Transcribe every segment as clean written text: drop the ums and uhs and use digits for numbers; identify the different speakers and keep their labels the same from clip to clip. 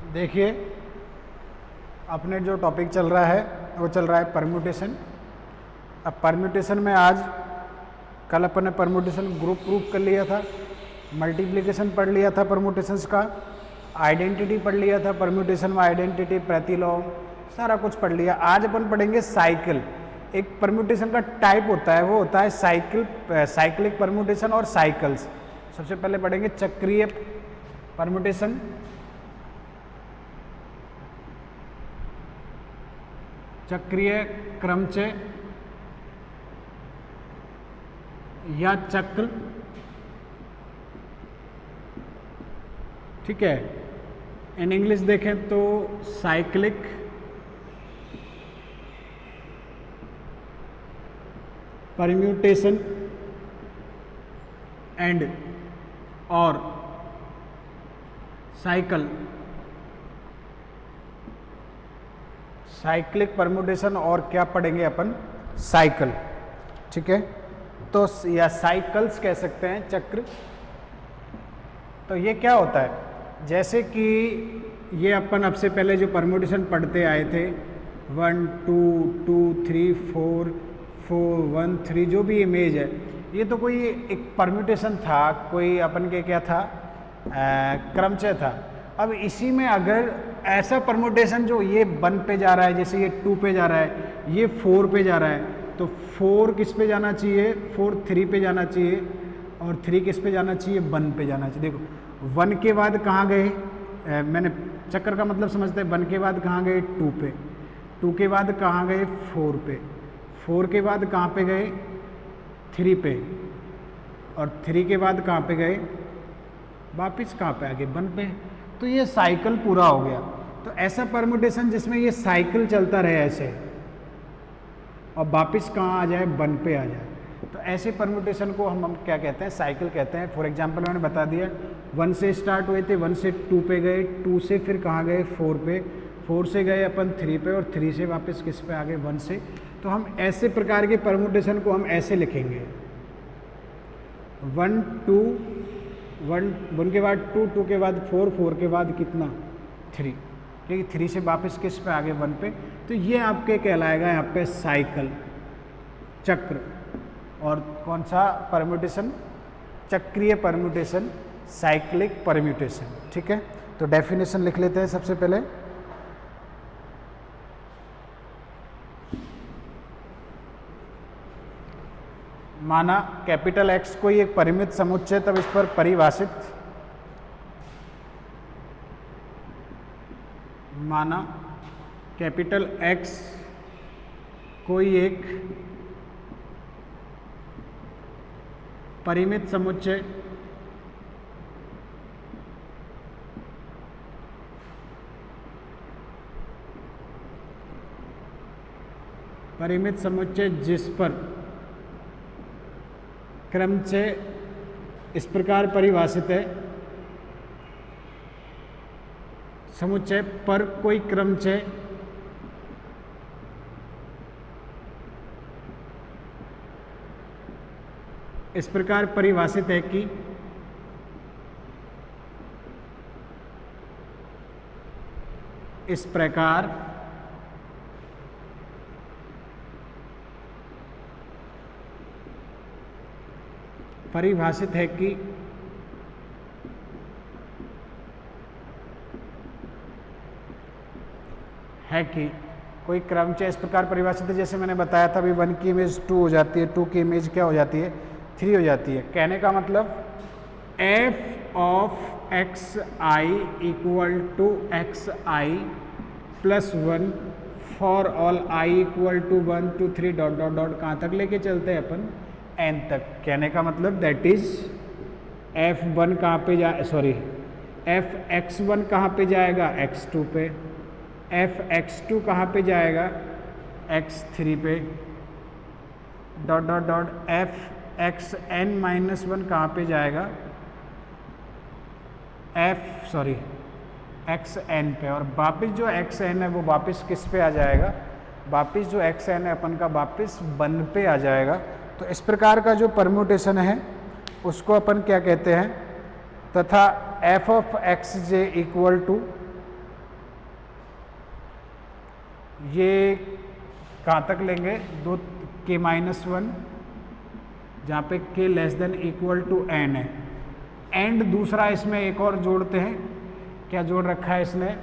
Speaker 1: देखिए, अपने जो टॉपिक चल रहा है वो चल रहा है परम्यूटेशन। अब परम्यूटेशन में आज कल अपन ने परम्यूटेशन ग्रुप प्रूफ कर लिया था, मल्टीप्लिकेशन पढ़ लिया था परम्यूटेशंस का, आइडेंटिटी पढ़ लिया था परम्यूटेशन में, आइडेंटिटी, प्रतिलोम, सारा कुछ पढ़ लिया। आज अपन पढ़ेंगे साइकिल। एक परम्यूटेशन का टाइप होता है, वो होता है साइक्लिक परम्यूटेशन और साइकिल्स। सबसे पहले पढ़ेंगे चक्रीय परम्यूटेशन। चक्रीय क्रमचय या चक्र, ठीक है। इन इंग्लिश देखें तो साइक्लिक परम्यूटेशन एंड और साइक्लिक परम्यूटेशन और क्या पढ़ेंगे अपन, साइकिल, ठीक है। तो या साइकिल्स कह सकते हैं, चक्र। तो ये क्या होता है, जैसे कि ये अपन अब से पहले जो परम्यूटेशन पढ़ते आए थे 1 2 2 3 4 4 1 3, जो भी इमेज है, ये तो कोई एक परम्यूटेशन था, कोई अपन के क्या था, क्रमचय था। अब इसी में अगर ऐसा परम्यूटेशन जो ये 1 पे जा रहा है, जैसे ये 2 पे जा रहा है, ये 4 पे जा रहा है, तो 4 किस पे जाना चाहिए, 4 3 पे जाना चाहिए, और 3 किस पे जाना चाहिए, 1 पे जाना चाहिए। देखो 1 के बाद कहाँ गए, मैंने चक्र का मतलब समझते हैं। 1 के बाद कहाँ गए, 2 पे, 2 के बाद कहाँ गए, 4 पे, 4 के बाद कहाँ पे गए, 3 पे, और 3 के बाद कहाँ पे गए, वापिस कहाँ पे आ गए, 1 पे। तो ये साइकिल पूरा हो गया। तो ऐसा परम्यूटेशन जिसमें ये साइकिल चलता रहे ऐसे, और वापिस कहाँ आ जाए, 1 पे आ जाए, तो ऐसे परम्यूटेशन को हम क्या कहते हैं, साइकिल कहते हैं। फॉर एग्जांपल मैंने बता दिया, 1 से स्टार्ट हुए थे, 1 से 2 पे गए, 2 से फिर कहाँ गए, 4 पे, 4 से गए अपन 3 पे, और 3 से वापस किस पे आ गए, 1 से। तो हम ऐसे प्रकार के परम्यूटेशन को हम ऐसे लिखेंगे, 1 2 1 के बाद 2 2 के बाद 4 4 के बाद कितना, 3, ठीक है। 3 से वापस किस पे आ गए, 1 पे। तो ये आपके कहलाएगा यहाँ पे साइकिल, चक्र। और कौन सा परम्यूटेशन, चक्रीय परम्यूटेशन, साइक्लिक परम्यूटेशन, ठीक है। तो डेफिनेशन लिख लेते हैं सबसे पहले। माना कैपिटल X कोई एक परिमित समुच्चय, तब इस पर परिभाषित, माना कैपिटल X कोई एक परिमित समुच्चय, परिमित समुच्चय जिस पर क्रमचय इस प्रकार परिभाषित है, समुच्चय पर कोई क्रमचय इस प्रकार परिभाषित है कि इस प्रकार परिभाषित है कि कोई क्रमचय इस प्रकार परिभाषित है, जैसे मैंने बताया था अभी, 1 की इमेज 2 हो जाती है, 2 की इमेज क्या हो जाती है, 3 हो जाती है। कहने का मतलब f of x i equal to x i plus 1 for all i equal to 1 2 3 dot dot dot, कहाँ तक लेके चलते हैं अपन, n तक। कहने का मतलब दैट इज f1 कहाँ पे fx1 कहाँ पे जाएगा, x2 पे, fx2 कहाँ पे जाएगा, x3 पे, डॉट डॉट डॉट fxn-1 कहाँ पे जाएगा, xn पे, और वापस जो xn है वो वापस किस पे आ जाएगा, वापस जो xn है अपन का वापस 1 पे आ जाएगा। तो इस प्रकार का जो परम्यूटेशन है उसको अपन क्या कहते हैं, तथा f of x j equal to ये कहाँ तक लेंगे, दो k-1 जहाँ पे k less than equal to n है। एंड दूसरा इसमें एक और जोड़ते हैं, क्या जोड़ रखा है इसने,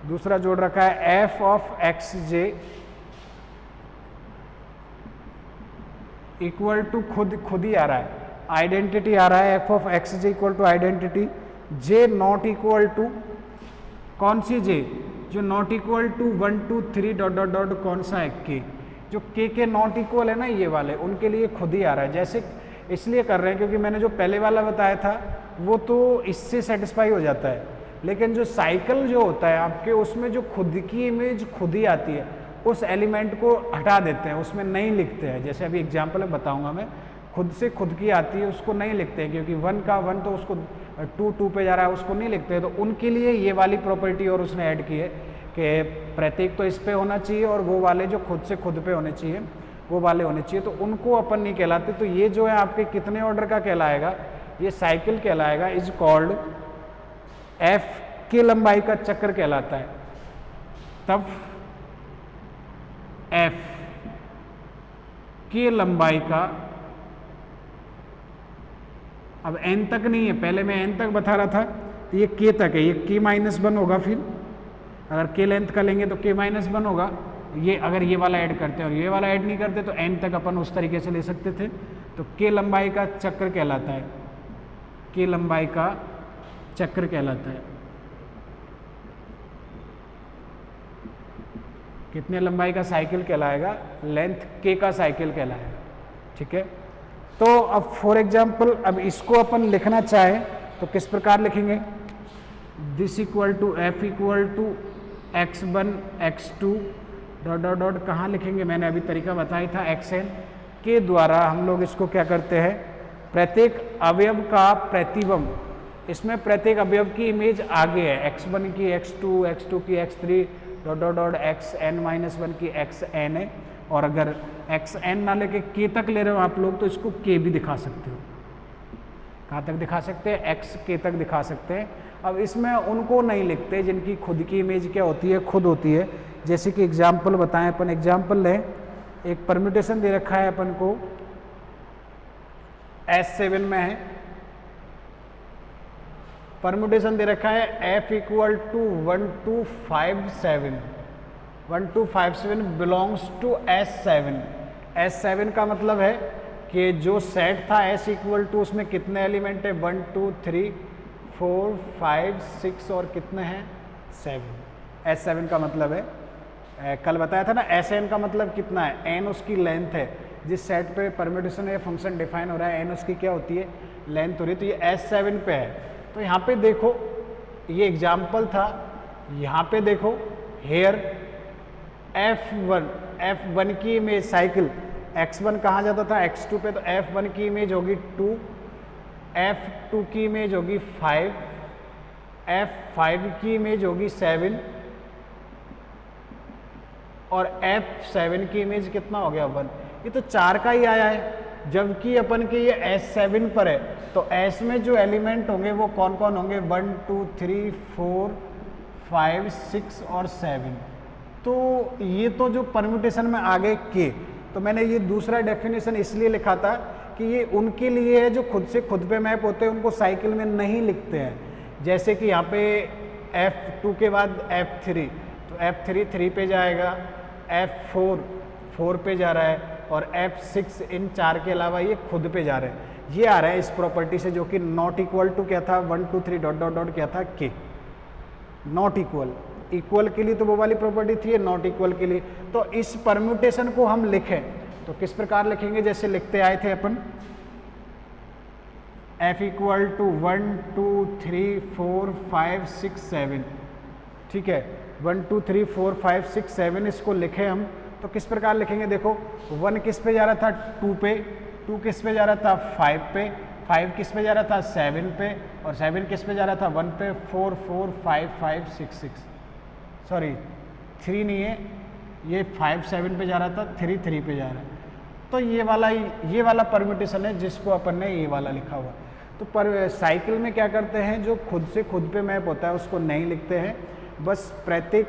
Speaker 1: दूसरा जोड़ रखा है f of x j equal to खुद ही आ रहा है, आइडेंटिटी आ रहा है f of x j equal to identity j not equal to कौन सी j, जो not equal to 1 2 3 dot dot dot कौन सा है k, जो k के नॉट इक्वल है ना ये वाले, उनके लिए खुद ही आ रहा है। जैसे इसलिए कर रहे हैं क्योंकि मैंने जो पहले वाला बताया था वो तो इससे सेटिस्फाई हो जाता है, लेकिन जो साइकिल जो होता है आपके उसमें जो खुद की इमेज खुद ही आती है, उस एलिमेंट को हटा देते हैं, उसमें नहीं लिखते हैं। जैसे अभी एग्जांपल में बताऊंगा मैं, खुद से खुद की आती है उसको नहीं लिखते हैं, क्योंकि 1 का 1 तो उसको 2 पे जा रहा है उसको नहीं लिखते हैं। तो उनके लिए ये वाली प्रॉपर्टी और उसने ऐड की है कि प्रत्येक तो इस पे होना चाहिए और वो वाले जो खुद से खुद पे होने चाहिए वो वाले होने चाहिए, तो उनको अपन नहीं कहलाते। तो ये जो है आपके कितने ऑर्डर का कहलाएगा, ये साइकिल कहलाएगा, इज कॉल्ड f की लंबाई का चक्र कहलाता है। तब f की लंबाई का, अब n तक नहीं है, पहले मैं n तक बता रहा था, तो ये k तक है, ये k-1 होगा, फिर अगर k लेंथ का लेंगे तो k-1 होगा। ये अगर ये वाला ऐड करते हैं और ये वाला ऐड नहीं करते तो n तक अपन उस तरीके से ले सकते थे। तो k लंबाई का चक्र कहलाता है, k लंबाई का चक्र कहलाता है। कितने लंबाई का साइकिल कहलाएगा, लेंथ k का साइकिल कहलाएगा, ठीक है। तो अब फॉर एग्जांपल अब इसको अपन लिखना चाहे तो किस प्रकार लिखेंगे, this equal to f equal to x1 x2 dot dot dot, कहाँ लिखेंगे, मैंने अभी तरीका बताया था, xn के द्वारा हम लोग इसको क्या करते हैं, प्रत्येक अवयव का प्रतिबिंब, इसमें प्रत्येक अवयव की इमेज आगे है, x1 की x2 x2 की x3 dot dot dot xn-1 की xn है। और अगर xn ना लेके k तक ले रहे हो आप लोग तो इसको k भी दिखा सकते हो, कहाँ तक दिखा सकते हैं, x k तक दिखा सकते हैं। अब इसमें उनको नहीं लिखते जिनकी खुद की इमेज क्या होती है, खुद होती है। जैसे कि एग्जाम्पल बताएं, अपन एग्जाम्पल लें, एक परम्यूटेशन दे रखा है अपन को, S7 में है, परम्यूटेशन दे रखा है f equal to 1257, 1257 belongs to S7। S7 का मतलब है कि जो सेट था S इक्वल टू, उसमें कितने एलिमेंट है, 1 2 3 4 5 6 और कितने हैं, 7। S7 का मतलब है, कल बताया था ना, Sn का मतलब कितना है, n उसकी लेंथ है, जिस सेट पे परम्यूटेशन या फंक्शन डिफाइन हो रहा है n उसकी क्या होती है, लेंथ हो रही है। तो ये S7 पे है। तो यहाँ पे देखो, ये एग्जाम्पल था, यहाँ पे देखो हेयर F1 की इमेज साइकिल, x1 कहाँ जाता था, x2 पे, तो F1 की इमेज होगी 2, F2 की इमेज होगी 5, F5 की इमेज होगी 7 और F7 की इमेज कितना हो गया, 1। ये तो 4 का ही आया है, जबकि अपन के ये S7 पर है। तो S में जो एलिमेंट होंगे वो कौन कौन होंगे, 1 2 3 4 5 6 और 7। तो ये तो जो परम्यूटेशन में आ गए k, तो मैंने ये दूसरा डेफिनेशन इसलिए लिखा था कि ये उनके लिए है जो खुद से खुद पे मैप होते हैं, उनको साइकिल में नहीं लिखते हैं। जैसे कि यहाँ पे F2 के बाद F3, तो F3 3 पे जाएगा, F4 4 पे जा रहा है और F6 इन 4 के अलावा ये खुद पे जा रहे हैं। ये आ रहा है इस प्रॉपर्टी से, जो कि नॉट इक्वल टू क्या था, 1 2 3 डॉट डॉट डॉट क्या था, k। नॉट इक्वल, इक्वल के लिए तो वो वाली प्रॉपर्टी थी, नॉट इक्वल के लिए। तो इस परम्यूटेशन को हम लिखें तो किस प्रकार लिखेंगे, जैसे लिखते आए थे अपन, f इक्वल टू 1 2 3 4 5 6 7, ठीक है, 1 2 3 4 5 6 7 इसको लिखे हम तो किस प्रकार लिखेंगे, देखो 1 किस पे जा रहा था, 2 पे, 2 किस पे जा रहा था, 5 पे, 5 किस पे जा रहा था, 7 पे, और 7 किस पे जा रहा था, 1 पे, 4 4 5 5 6 6, सॉरी 3 नहीं है, ये 5 7 पे जा रहा था, 3 3 पे जा रहा है। तो ये वाला परम्यूटेशन है जिसको अपन ने ये वाला लिखा हुआ। तो पर साइकिल में क्या करते हैं, जो खुद से खुद पे मैप होता है उसको नहीं लिखते हैं, बस प्रत्येक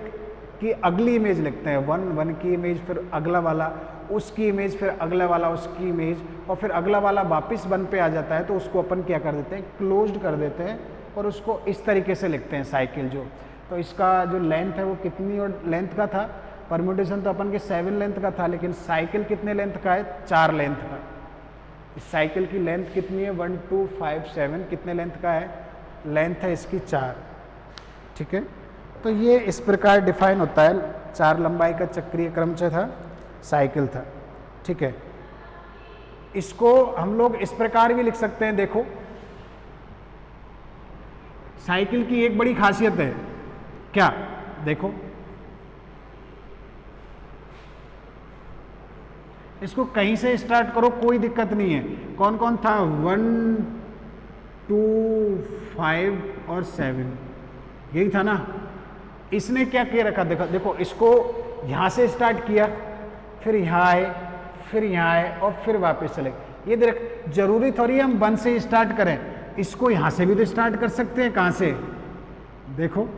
Speaker 1: की अगली इमेज लिखते हैं, वन की इमेज, फिर अगला वाला उसकी इमेज, फिर अगला वाला उसकी इमेज, और फिर अगला वाला वापस 1 पे आ जाता है, तो उसको अपन क्या कर देते हैं, क्लोज्ड कर देते हैं और उसको इस तरीके से लिखते हैं साइकिल जो। तो इसका जो लेंथ है वो कितनी और लेंथ का था, परम्यूटेशन तो अपन के 7 लेंथ का था, लेकिन साइकिल कितने लेंथ का है, 4 लेंथ का। इस साइकिल की लेंथ कितनी है, 1 2 5 7, कितने लेंथ का है, लेंथ है इसकी 4। ठीक है, तो ये इस प्रकार डिफाइन होता है, 4 लंबाई का चक्रीय क्रमचय था, साइकिल था। ठीक है, इसको हम लोग इस प्रकार भी लिख सकते हैं, देखो साइकिल की एक बड़ी खासियत है, क्या, देखो इसको कहीं से स्टार्ट करो कोई दिक्कत नहीं है। कौन कौन था, 1 2 5 और 7, यही था ना। इसने क्या किया रखा, देखो देखो इसको यहाँ से स्टार्ट किया, फिर यहाँ आए, फिर यहाँ आए और फिर वापस चले। ये देख, जरूरी थोड़ी हम 1 से स्टार्ट करें, इसको यहाँ से भी तो स्टार्ट कर सकते हैं। कहाँ से, देखो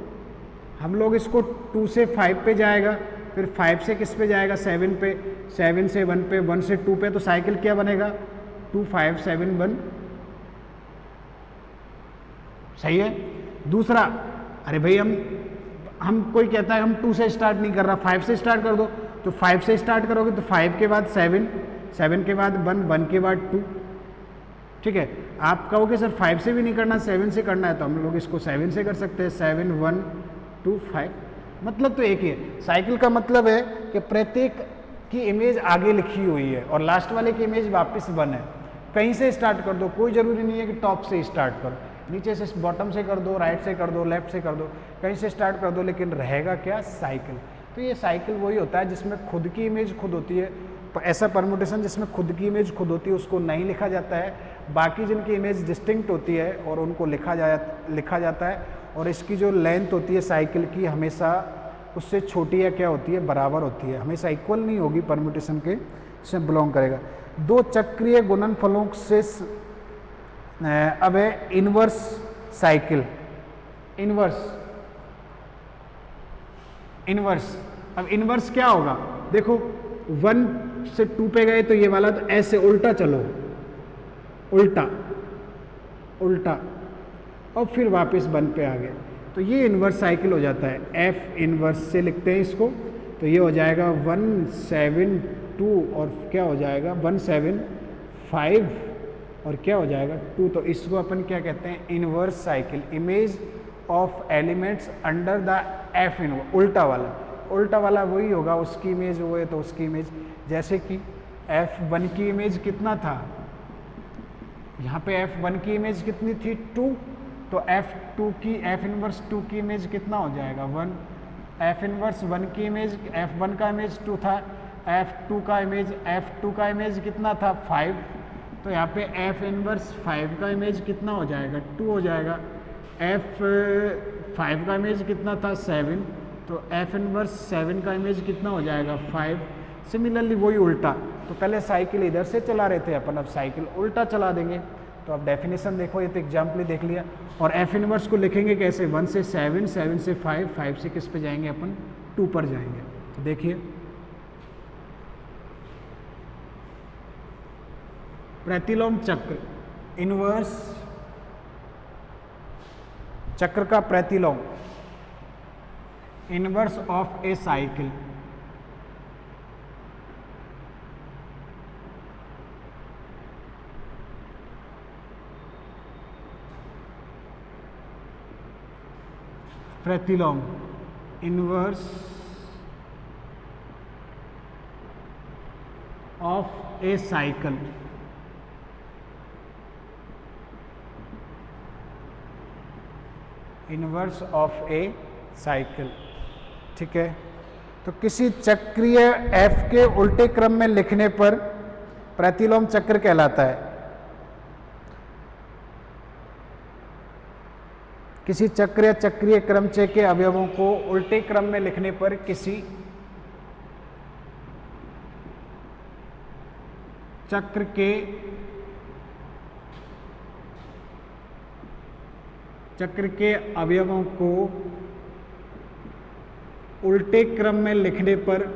Speaker 1: हम लोग इसको 2 से 5 पे जाएगा, फिर 5 से किस पे जाएगा, 7 पे, 7 से 1 पे, 1 से 2 पे, तो साइकिल क्या बनेगा, 2 5 7 1। सही है। दूसरा, अरे भाई हम कोई कहता है हम 2 से स्टार्ट नहीं कर रहा, 5 से स्टार्ट कर दो, तो 5 से स्टार्ट करोगे तो 5 के बाद 7, 7 के बाद 1, 1 के बाद 2। ठीक है, आप कहोगे सर 5 से भी नहीं करना, 7 से करना है, तो हम लोग इसको 7 से कर सकते हैं, 7 1 2 5। मतलब तो एक ही है। साइकिल का मतलब है कि प्रत्येक की इमेज आगे लिखी हुई है और लास्ट वाले की इमेज वापस 1 है। कहीं से स्टार्ट कर दो, कोई ज़रूरी नहीं है कि टॉप से स्टार्ट करो, नीचे से, बॉटम से कर दो, राइट से कर दो, लेफ्ट से कर दो, कहीं से स्टार्ट कर दो, लेकिन रहेगा क्या, साइकिल। तो ये साइकिल वही होता है जिसमें खुद की इमेज खुद होती है। ऐसा परम्यूटेशन जिसमें खुद की इमेज खुद होती है उसको नहीं लिखा जाता है, बाकी जिनकी इमेज डिस्टिंक्ट होती है और उनको लिखा जाता है। और इसकी जो लेंथ होती है साइकिल की हमेशा उससे छोटी या क्या होती है, बराबर होती है, हमेशा इक्वल नहीं होगी, परम्यूटेशन के से बिलोंग करेगा। 2 चक्रीय गुणनफलों से अब है इनवर्स साइकिल, इनवर्स। अब इनवर्स क्या होगा, देखो 1 से 2 पे गए तो ये वाला, तो ऐसे उल्टा चलो, उल्टा और फिर वापस 1 पे आ गए, तो ये इनवर्स साइकिल हो जाता है। एफ इनवर्स से लिखते हैं इसको, तो ये हो जाएगा 1 7 2 और क्या हो जाएगा 1 7 5 और क्या हो जाएगा 2। तो इसको अपन क्या कहते हैं, inverse cycle. Image of elements under the F inverse, उल्टा वाला वही होगा, उसकी इमेज वो है तो उसकी इमेज। जैसे कि F1 की इमेज कितना था, यहाँ पे F1 की इमेज कितनी थी 2, तो F2 की F इनवर्स 2 की इमेज कितना हो जाएगा 1। F इनवर्स 1 की इमेज, F1 का इमेज 2 था, F2 का इमेज कितना था 5, तो यहाँ पे F इनवर्स 5 का इमेज कितना हो जाएगा 2 हो जाएगा। F5 का इमेज कितना था 7, तो F इनवर्स 7 का इमेज कितना हो जाएगा 5। सिमिलरली वही उल्टा, तो पहले साइकिल इधर से चला रहे थे अपन, अब साइकिल उल्टा चला देंगे। तो अब डेफिनेशन देखो, ये तो एग्जाम्पल देख लिया। और F इनवर्स को लिखेंगे कैसे, 1 से 7, 7 से 5, 5 से किस पे जाएंगे अपन 2 पर जाएंगे। तो देखिए प्रतिलोम चक्र, इनवर्स चक्र का प्रतिलोम, इनवर्स ऑफ ए साइकिल। प्रतिलोम, inverse of a cycle. Inverse of a cycle, ठीक है। तो किसी चक्रीय F के उल्टे क्रम में लिखने पर प्रतिलोम चक्र कहलाता है। किसी चक्र या चक्रीय क्रमचय के अवयवों को उल्टे क्रम में लिखने पर किसी चक्र के अवयवों को उल्टे क्रम में लिखने पर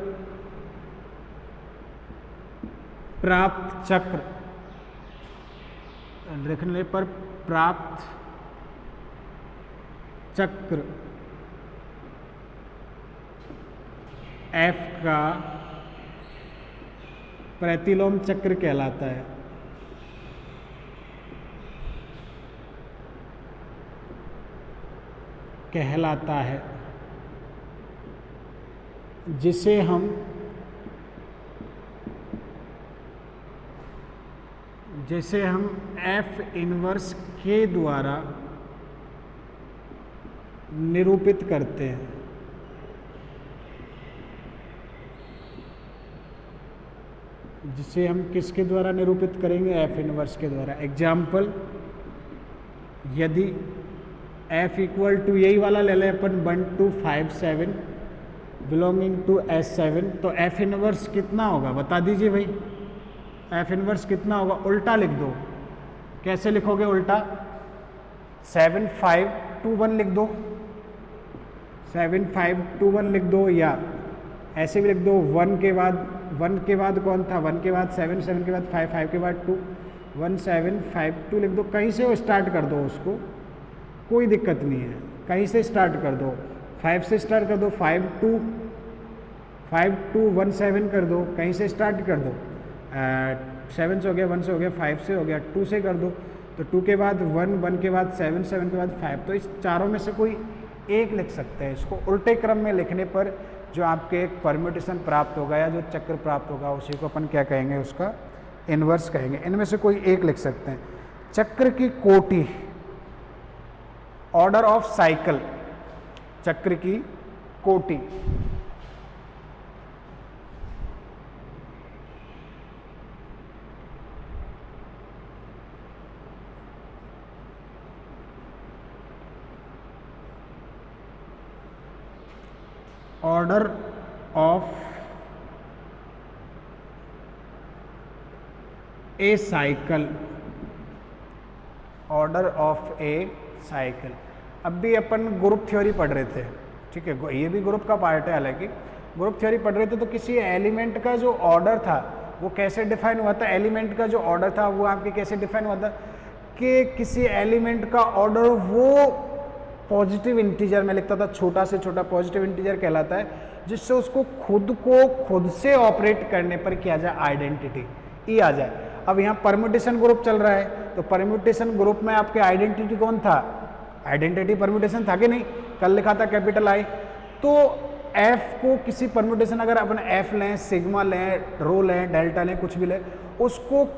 Speaker 1: प्राप्त चक्र, लिखने पर प्राप्त चक्र F का प्रतिलोम चक्र कहलाता है। जिसे हम F इनवर्स के द्वारा निरूपित करते हैं। जिसे हम किसके द्वारा निरूपित करेंगे? F इनवर्स के द्वारा। एग्जाम्पल, यदि F इक्वल टू यही वाला ले लें अपन 1 2 5 7 बिलोंगिंग टू S7, तो F इनवर्स कितना होगा बता दीजिए भाई। F इनवर्स कितना होगा? उल्टा लिख दो। कैसे लिखोगे उल्टा? 7 5 2 1 लिख दो, 7 5 2 1 लिख दो, या ऐसे भी लिख दो 1 के बाद कौन था? 1 के बाद 7, 7 के बाद 5, 5 के बाद 2, 1 7 5 2 लिख दो। कहीं से वो स्टार्ट कर दो, उसको कोई दिक्कत नहीं है, कहीं से स्टार्ट कर दो। 5 से स्टार्ट कर दो, 5 2 1 7 कर दो, कहीं से स्टार्ट कर दो। 7 से हो गया, 1 से हो गया, 5 से हो गया, 2 से कर दो, तो 2 के बाद 1, 1 के बाद 7, 7 के बाद 5। तो इस चारों में से कोई एक लिख सकते हैं। इसको उल्टे क्रम में लिखने पर जो आपके एक परम्यूटेशन प्राप्त होगा या जो चक्र प्राप्त होगा उसी को अपन क्या कहेंगे? उसका इन्वर्स कहेंगे। इनमें से कोई एक लिख सकते हैं। चक्र की कोटि, ऑर्डर ऑफ साइकिल, चक्र की कोटि। Order of a cycle, order of a cycle. अब भी अपन ग्रुप थ्योरी पढ़ रहे थे, ठीक है, ये भी ग्रुप का पार्ट है। हालांकि ग्रुप थ्योरी पढ़ रहे थे तो किसी एलिमेंट का जो ऑर्डर था वो कैसे डिफाइन हुआ था? एलिमेंट का जो ऑर्डर था वो आपके कैसे डिफाइन हुआ था कि किसी एलिमेंट का ऑर्डर वो पॉजिटिव इंटीजर में लिखता था, छोटा से छोटा पॉजिटिव इंटीजर कहलाता है, जिससे उसको खुद से ऑपरेट करने पर क्या आ जाए? आइडेंटिटी ई आ जाए। अब यहाँ परम्यूटेशन ग्रुप चल रहा है, तो परम्यूटेशन ग्रुप में आपके आइडेंटिटी कौन था? आइडेंटिटी परम्यूटेशन था कि नहीं? कल लिखा था कैपिटल आई। तो F को किसी परम्यूटेशन, अगर अपन F लें, सिग्मा लें, रो लें, डेल्टा लें, कुछ भी लें, उसको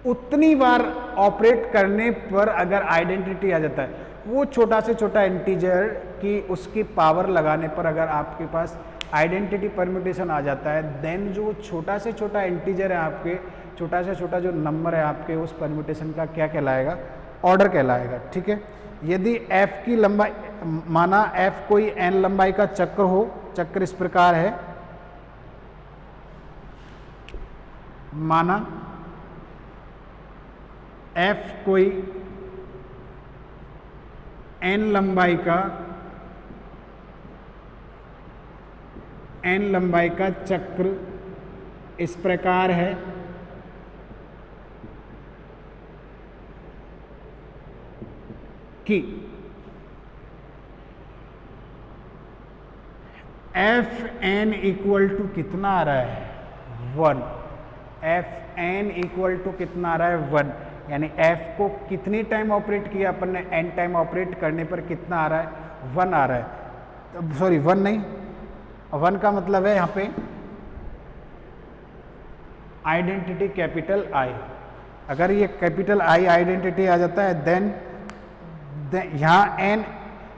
Speaker 1: उतनी बार ऑपरेट करने पर अगर आइडेंटिटी आ जाता है, वो छोटा से छोटा इंटीजर की उसकी पावर लगाने पर अगर आपके पास आइडेंटिटी परम्यूटेशन आ जाता है, देन जो छोटा से छोटा इंटीजर है आपके, छोटा से छोटा जो नंबर है आपके, उस परम्यूटेशन का क्या कहलाएगा? ऑर्डर कहलाएगा। ठीक है। यदि F की लंबाई, माना F कोई n लंबाई का चक्र हो, चक्र इस प्रकार है, माना F कोई n लंबाई का चक्र इस प्रकार है कि Fn इक्वल टू कितना आ रहा है? 1। Fn इक्वल टू कितना आ रहा है? 1। यानी F को कितनी टाइम ऑपरेट किया अपन ने? n टाइम ऑपरेट करने पर कितना आ रहा है? 1 आ रहा है। सॉरी 1 नहीं, 1 का मतलब है यहाँ पे आइडेंटिटी कैपिटल I। अगर ये कैपिटल I आइडेंटिटी आ जाता है, देन यहाँ n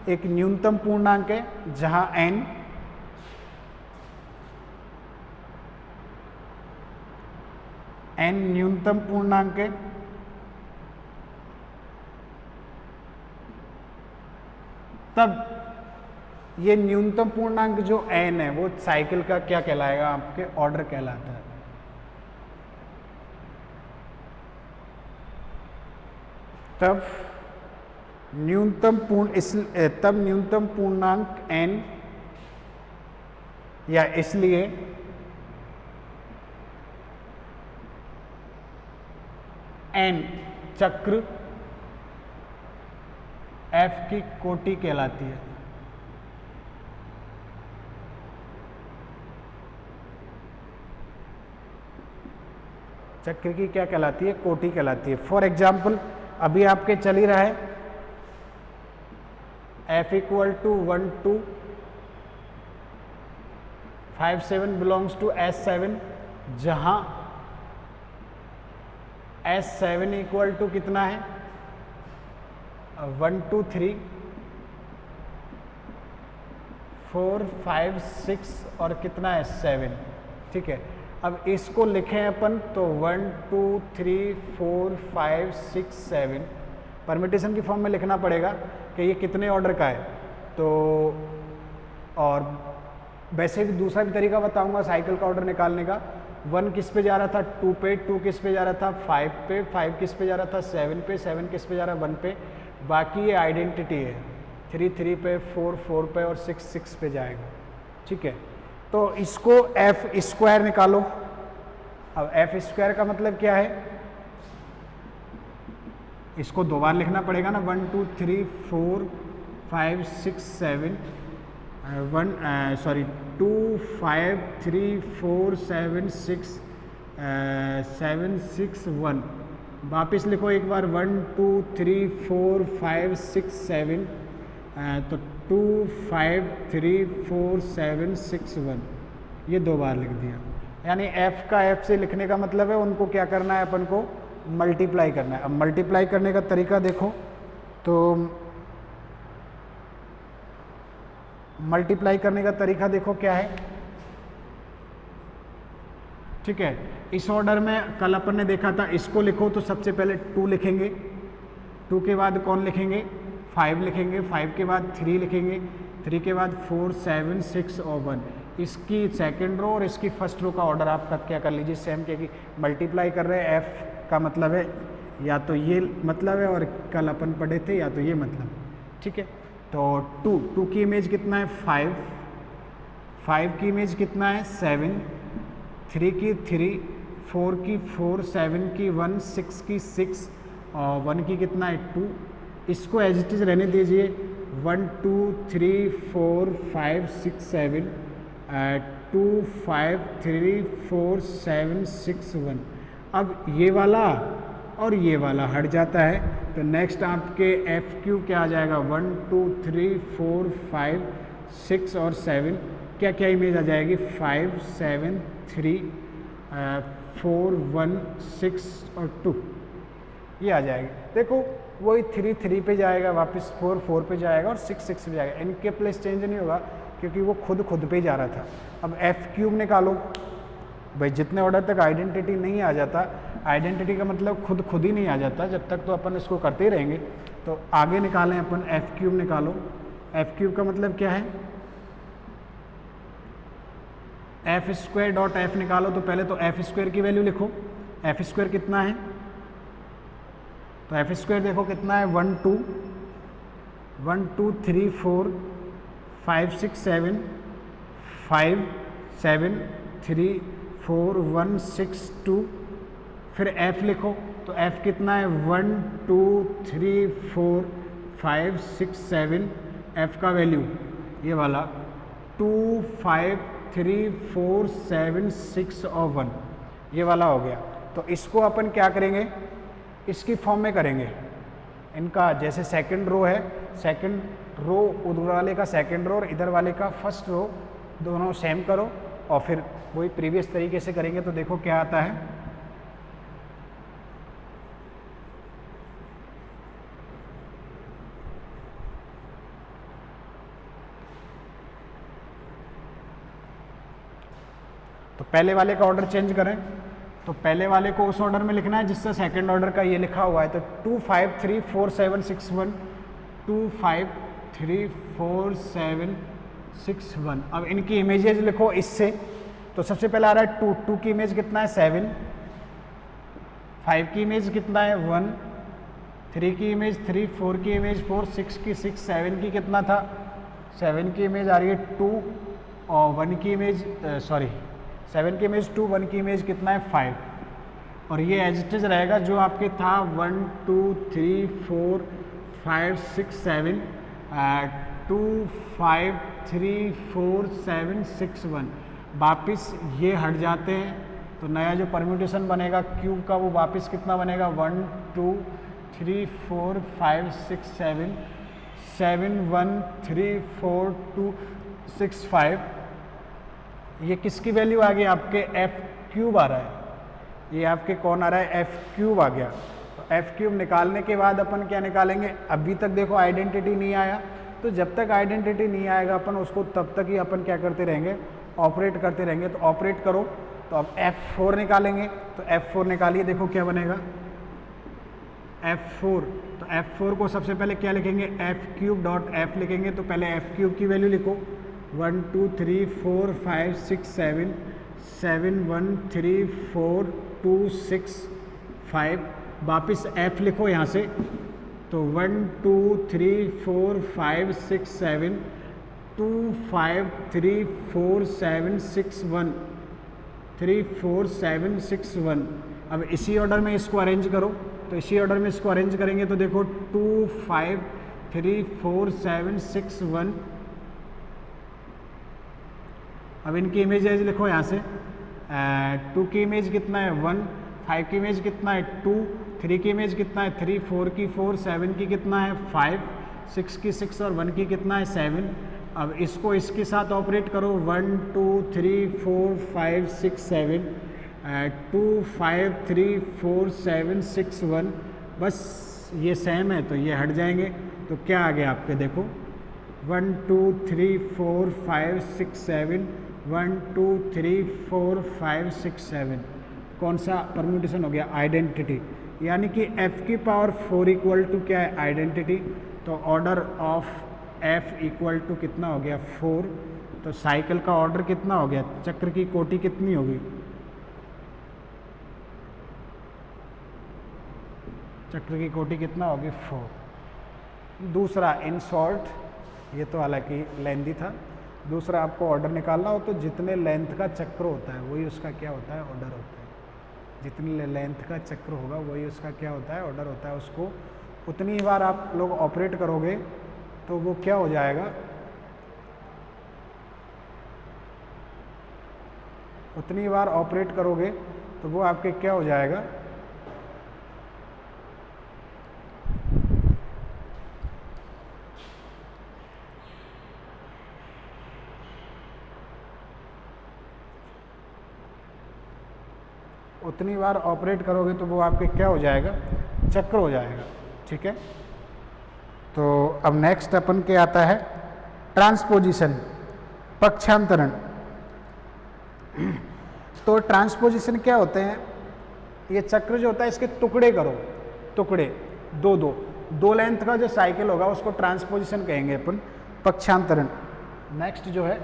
Speaker 1: एक न्यूनतम पूर्णांक है, जहां n न्यूनतम पूर्णांक है, तब ये न्यूनतम पूर्णांक जो n है वो साइकिल का क्या कहलाएगा? आपके ऑर्डर कहलाता है। तब न्यूनतम पूर्णांक n या इसलिए एन चक्र एफ की कोटि कहलाती है। चक्र की क्या कहलाती है? कोटि कहलाती है। फॉर एग्जाम्पल अभी आपके चल ही रहा है F equal to 1 2 5 7 belongs to S7, जहां S7 इक्वल टू कितना है? 1 2 3 4 5 6 और कितना है? 7। ठीक है, अब इसको लिखें अपन तो 1 2 3 4 5 6 7 परमिटेशन की फॉर्म में लिखना पड़ेगा कि ये कितने ऑर्डर का है। तो और वैसे भी दूसरा भी तरीका बताऊंगा साइकिल का ऑर्डर निकालने का। 1 किस पे जा रहा था? 2 पे, 2 किस पे जा रहा था? 5 पे, 5 किस पे जा रहा था? 7 पे, 7 किस पे जा रहा है? 1 पे। बाकी ये आइडेंटिटी है, 3 3 पे, 4 4 पे और 6 6 पे जाएगा। ठीक है, तो इसको एफ स्क्वायर निकालो। अब एफ स्क्वायर का मतलब क्या है? इसको दो बार लिखना पड़ेगा ना, 1 2 3 4 5 6 7 2 5 3 4 7 6 7 6 1। वापस लिखो एक बार 1 2 3 4 5 6 7 तो 2 5 3 4 7 6 1, ये दो बार लिख दिया। यानी f का f से लिखने का मतलब है उनको क्या करना है? अपन को मल्टीप्लाई करना है। अब मल्टीप्लाई करने का तरीका देखो, तो मल्टीप्लाई करने का तरीका देखो क्या है। ठीक है, इस ऑर्डर में कल अपन ने देखा था, इसको लिखो तो सबसे पहले 2 लिखेंगे, 2 के बाद कौन लिखेंगे? 5 लिखेंगे, 5 के बाद 3 लिखेंगे, 3 के बाद 4 7 6 और 1। इसकी सेकंड रो और इसकी फर्स्ट रो का ऑर्डर आप क्या कर लीजिए सेम, क्योंकि मल्टीप्लाई कर रहे हैं। f का मतलब है या तो ये मतलब है और कल अपन पढ़े थे या तो ये मतलब। ठीक है, तो 2 की इमेज कितना है? 5 की इमेज कितना है? 7, 3 की 3, 4 की 4, 7 की 1, 6 की 6 और 1 की कितना है? 2। इसको एज इट इज रहने दीजिए। 1 2 3 4 5 6 7 2 5 3 4 7 6 1। अब ये वाला और ये वाला हट जाता है, तो नेक्स्ट आपके एफ क्यू क्या आ जाएगा? 1 2 3 4 5 6 और 7 क्या क्या इमेज आ जाएगी? 5 7 3 4 1 6 और 2, ये आ जाएगी। देखो वही 3 3 पे जाएगा, वापस 4 4 पे जाएगा और 6 6 पे जाएगा। इनके प्लेस चेंज नहीं होगा क्योंकि वो खुद पे जा रहा था। अब एफ क्यूब निकालो भाई, जितने ऑर्डर तक आइडेंटिटी नहीं आ जाता, आइडेंटिटी का मतलब खुद ही नहीं आ जाता, जब तक तो अपन इसको करते ही रहेंगे। तो आगे निकालें अपन, एफ क्यूब निकालो। एफ क्यूब का मतलब क्या है? एफ स्क्वायर डॉट एफ निकालो। तो पहले तो एफ स्क्वायर की वैल्यू लिखो। एफ स्क्वायर कितना है? तो एफ स्क्वायर देखो कितना है? 1 2 3 4 5 6 7 5 7 3 4 1 6 2। फिर f लिखो, तो f कितना है? 1 2 3 4 5 6 7। f का वैल्यू ये वाला 2 5 3 4 7 6 और 1, ये वाला हो गया। तो इसको अपन क्या करेंगे? इसकी फॉर्म में करेंगे। इनका जैसे सेकंड रो है, सेकंड रो उधर वाले का सेकंड रो और इधर वाले का फर्स्ट रो, दोनों सेम करो और फिर वही प्रीवियस तरीके से करेंगे। तो देखो क्या आता है। तो पहले वाले का ऑर्डर चेंज करें, तो पहले वाले को उस ऑर्डर में लिखना है जिससे सेकंड ऑर्डर का ये लिखा हुआ है। तो 2 5 3 4 7 6 1 2 5 3 4 7 6 1। अब इनकी इमेजेस लिखो इससे। तो सबसे पहले आ रहा है 2 की इमेज कितना है? 7। 5 की इमेज कितना है? 1। 3 की इमेज 3, 4 की इमेज 4, 6 की 6, 7 की कितना था? 7 की इमेज आ रही है 2, और 1 की इमेज 7 की इमेज 2, 1 की इमेज कितना है 5, और ये एज इट इज रहेगा जो आपके था 1 2 3 4 5 6 7 2 5 3 4 7 6 1। वापिस ये हट जाते हैं तो नया जो परम्यूटेशन बनेगा क्यूब का वो वापस कितना बनेगा 1 2 3 4 5 6 7 7 1 3 4 2 6 5। ये किसकी वैल्यू आ गई आपके एफ क्यूब आ रहा है, ये आपके कौन आ रहा है एफ क्यूब आ गया। तो एफ क्यूब निकालने के बाद अपन क्या निकालेंगे, अभी तक देखो आइडेंटिटी नहीं आया, तो जब तक आइडेंटिटी नहीं आएगा अपन उसको तब तक ही अपन क्या करते रहेंगे, ऑपरेट करते रहेंगे। तो ऑपरेट करो, तो अब F4 निकालेंगे, तो F4 निकालिए, देखो क्या बनेगा F4। तो F4 को सबसे पहले क्या लिखेंगे, एफ क्यूब डॉट एफ लिखेंगे। तो पहले एफ क्यूब की वैल्यू लिखो 1 2 3 4 5 6 7 7 1 3 4 2 6 5। वापिस F लिखो यहाँ से, तो 1 2 3 4 5 6 7 2 5 3 4 7 6 1 3 4 7 6 1। अब इसी ऑर्डर में इसको अरेंज करो, तो इसी ऑर्डर में इसको अरेंज करेंगे तो देखो 2 5 3 4 7 6 1। अब इनकी इमेजेज लिखो यहाँ से, 2 की इमेज कितना है 1, 5 की इमेज कितना है 2, 3 की इमेज कितना है 3, 4 की 4, 7 की कितना है 5, 6 की 6 और 1 की कितना है 7। अब इसको इसके साथ ऑपरेट करो 1 2 3 4 5 6 7 2 5 3 4 7 6 1। बस ये सेम है तो ये हट जाएंगे, तो क्या आ गया आपके देखो 1 2 3 4 5 6 7 1 2 3 4 5 6 7। कौन सा परम्यूटेशन हो गया, आइडेंटिटी, यानी कि f की पावर 4 इक्वल टू क्या है आइडेंटिटी। तो order of f equal to कितना हो गया 4। तो साइकिल का ऑर्डर कितना हो गया, चक्र की कोटि कितनी होगी, चक्र की कोटि कितना होगी 4। दूसरा इन शॉर्ट, ये तो हालांकि लेंथी था, दूसरा आपको ऑर्डर निकालना हो तो जितने लेंथ का चक्र होता है वही उसका क्या होता है ऑर्डर होता है। जितनी लेंथ का चक्र होगा वही उसका क्या होता है ऑर्डर होता है। उसको उतनी बार आप लोग ऑपरेट करोगे तो वो क्या हो जाएगा, उतनी बार ऑपरेट करोगे तो वो आपके क्या हो जाएगा, उतनी बार ऑपरेट करोगे तो वो आपके क्या हो जाएगा, चक्र हो जाएगा। ठीक है, तो अब नेक्स्ट अपन के आता है ट्रांसपोजिशन, पक्षांतरण। तो ट्रांसपोजिशन क्या होते हैं, ये चक्र जो होता है इसके टुकड़े करो, टुकड़े दो लेंथ का जो साइकिल होगा उसको ट्रांसपोजिशन कहेंगे अपन, पक्षांतरण। नेक्स्ट जो है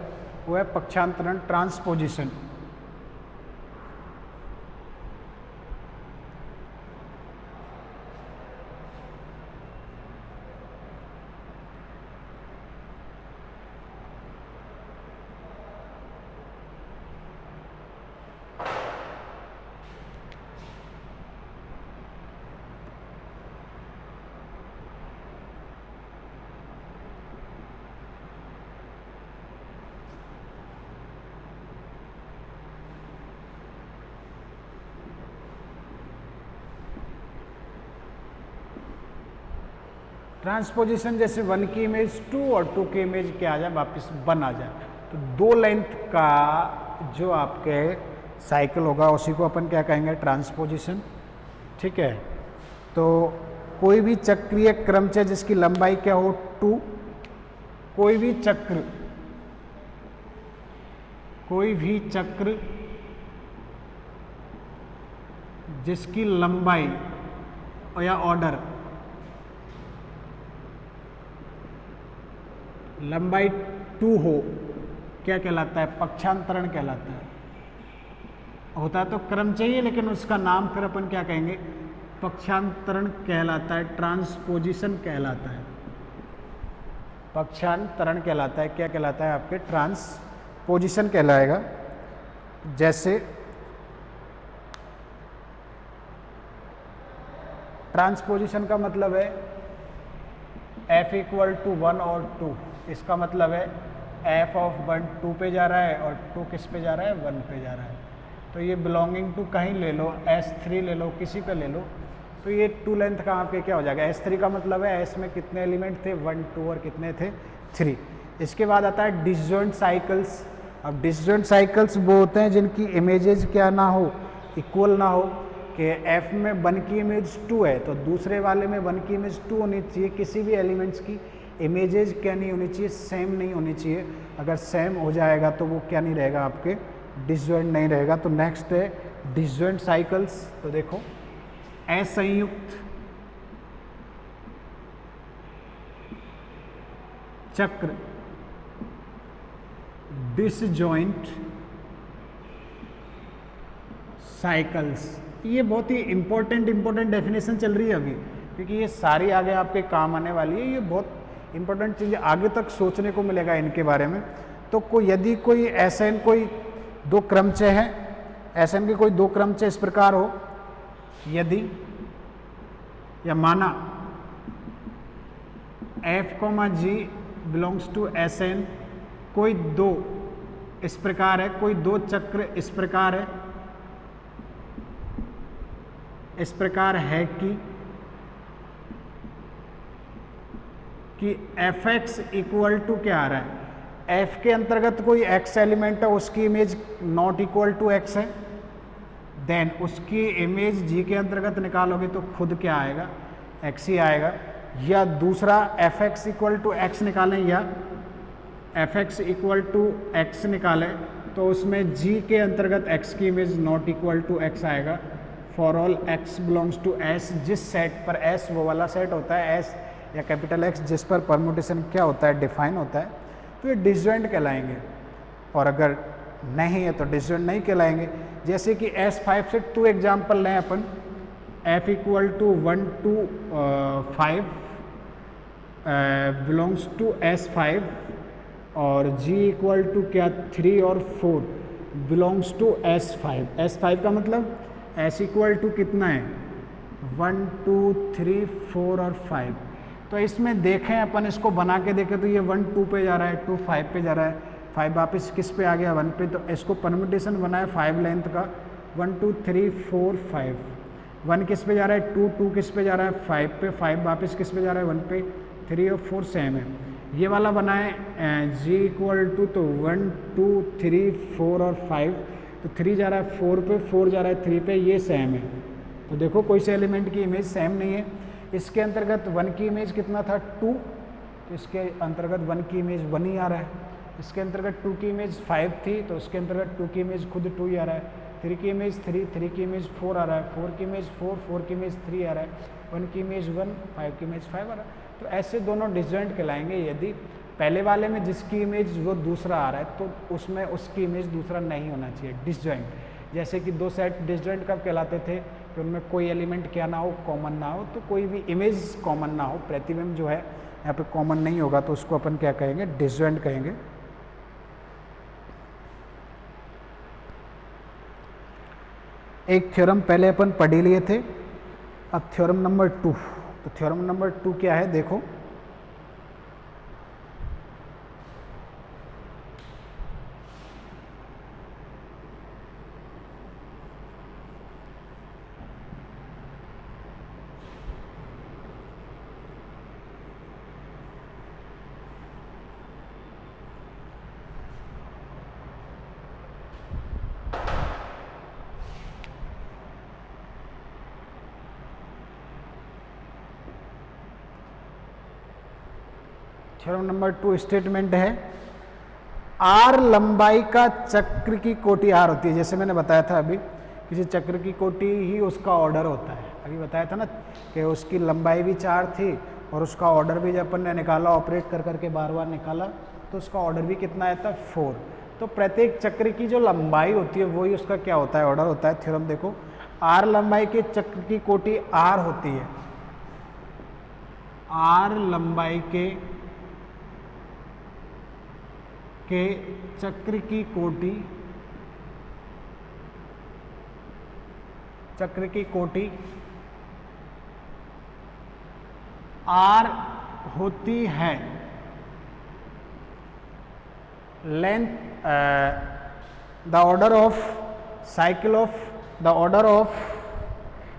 Speaker 1: वो है पक्षांतरण, ट्रांसपोजिशन। ट्रांसपोजिशन जैसे 1 की इमेज 2 और 2 की इमेज क्या आ जाए वापस 1 आ जाए, तो दो लेंथ का जो आपके साइकिल होगा उसी को अपन क्या कहेंगे, ट्रांसपोजिशन। ठीक है, तो कोई भी चक्रीय क्रमचय जिसकी लंबाई क्या हो 2, कोई भी चक्र जिसकी लंबाई या ऑर्डर लंबाई 2 हो क्या कहलाता है, पक्षांतरण कहलाता है। होता है तो क्रम चाहिए लेकिन उसका नाम फिर अपन क्या कहेंगे, पक्षांतरण कहलाता है, ट्रांसपोजिशन कहलाता है, पक्षांतरण कहलाता है। क्या कहलाता है आपके, ट्रांसपोजिशन कहलाएगा। जैसे ट्रांसपोजिशन का मतलब है f इक्वल टू 1 और 2, इसका मतलब है f ऑफ 1 2 पे जा रहा है और 2 किस पे जा रहा है, 1 पे जा रहा है। तो ये बिलोंगिंग टू कहीं ले लो, S3 ले लो, किसी पे ले लो, तो ये 2 लेंथ कहाँ पे क्या हो जाएगा, S3 का मतलब है S में कितने एलिमेंट थे, 1 2 और कितने थे, 3। इसके बाद आता है डिसजॉइंट साइकिल्स। अब डिसजॉइंट साइकिल्स वो होते हैं जिनकी इमेजेस क्या ना हो, इक्वल ना हो, कि F में 1 की इमेज 2 है तो दूसरे वाले में 1 की इमेज 2 होनी चाहिए। किसी भी एलिमेंट्स की इमेजेस क्या नहीं होनी चाहिए, सेम नहीं होनी चाहिए। अगर सेम हो जाएगा तो वो क्या नहीं रहेगा, आपके डिसजॉइंट नहीं रहेगा। तो नेक्स्ट है डिसजॉइंट साइकिल्स। तो देखो असंयुक्त चक्र, डिसजॉइंट साइकिल्स, ये बहुत ही इंपॉर्टेंट डेफिनेशन चल रही है अभी, क्योंकि ये सारी आगे आपके काम आने वाली है। ये बहुत इंपॉर्टेंट चीज़ें आगे तक सोचने को मिलेगा इनके बारे में। तो यदि कोई एसएन कोई 2 क्रमचय है, एसएन की कोई 2 क्रमचय इस प्रकार हो, यदि या माना f, g belongs to S N, कोई 2 इस प्रकार है, कोई 2 चक्र इस प्रकार है, इस प्रकार है कि fx इक्वल टू क्या आ रहा है, f के अंतर्गत कोई x एलिमेंट है, उसकी image not equal to x है, देन उसकी इमेज g के अंतर्गत निकालोगे तो खुद क्या आएगा, x ही आएगा। या दूसरा fx इक्वल टू x निकालें या fx इक्वल टू x निकालें तो उसमें g के अंतर्गत x की image not equal to x आएगा। For all x belongs to s, जिस सेट पर s वो वाला सेट होता है s या कैपिटल X जिस पर परम्यूटेशन क्या होता है, डिफाइन होता है, तो ये डिसजॉइंट कहलाएंगे। और अगर नहीं है तो डिसजॉइंट नहीं कहलाएंगे। जैसे कि S5 से 2 एग्जाम्पल लें अपन, f equal to 1 to 5 belongs to S5 और g इक्वल टू क्या 3 और 4 बिलोंग्स टू S5। S5 का मतलब s इक्वल टू कितना है, 1 2 3 4 और 5। तो इसमें देखें अपन, इसको बना के देखें तो ये 1 2 पे जा रहा है, 2 5 पे जा रहा है, 5 वापस किस पे आ गया, 1 पे। तो इसको परम्यूटेशन बनाए 5 लेंथ का, 1 2 3 4 5। 1 किस पे जा रहा है, 2 2 किस पे जा रहा है, 5 पे, 5 वापस किस पे जा रहा है, 1 पे, 3 और 4 सेम है। ये वाला बनाए g इक्वल टू, तो 1 2 3 4 और 5, तो 3 जा रहा है 4 पे, 4 जा रहा है 3 पे, ये सेम है। तो देखो कोई से एलिमेंट की इमेज सेम नहीं है। इसके अंतर्गत 1 की इमेज कितना था, 2, तो इसके अंतर्गत 1 की इमेज 1 ही आ रहा है। इसके अंतर्गत 2 की इमेज 5 थी तो इसके अंतर्गत 2 की इमेज खुद 2 ही आ रहा है। 3 की इमेज 3, 3 की इमेज 4 आ रहा है, 4 की इमेज 4, 4 की इमेज 3 आ रहा है, 1 की इमेज 1, 5 की इमेज 5 आ रहा है। तो ऐसे दोनों डिसजॉइंट कहलाएंगे यदि पहले वाले में जिसकी इमेज वो दूसरा आ रहा है तो उसमें उसकी इमेज दूसरा नहीं होना चाहिए, डिसजॉइंट। जैसे कि 2 सेट डिसजॉइंट कब कहलाते थे कि उनमें कोई एलिमेंट क्या ना हो, कॉमन ना हो, तो कोई भी इमेज कॉमन ना हो, प्रतिबिंब जो है यहाँ पे कॉमन नहीं होगा, तो उसको अपन क्या कहेंगे, डिसजॉइंट कहेंगे। एक थ्योरम पहले अपन पढ़ लिए थे, अब थ्योरम नंबर 2। तो थ्योरम नंबर 2 क्या है, देखो थ्योरम नंबर 2 स्टेटमेंट है, आर लंबाई का चक्र की कोटि आर होती है। जैसे मैंने बताया था अभी, किसी चक्र की कोटि ही उसका ऑर्डर होता है। अभी बताया था ना कि उसकी लंबाई भी 4 थी और उसका ऑर्डर भी जब अपन ने निकाला, ऑपरेट कर करके बार बार निकाला, तो उसका ऑर्डर भी कितना आया था, 4। तो प्रत्येक चक्र की जो लंबाई होती है वही उसका क्या होता है, ऑर्डर होता है। थ्योरम देखो, आर लंबाई के चक्र की कोटि आर होती है, आर लंबाई के के चक्र की कोटि आर होती है, length the order of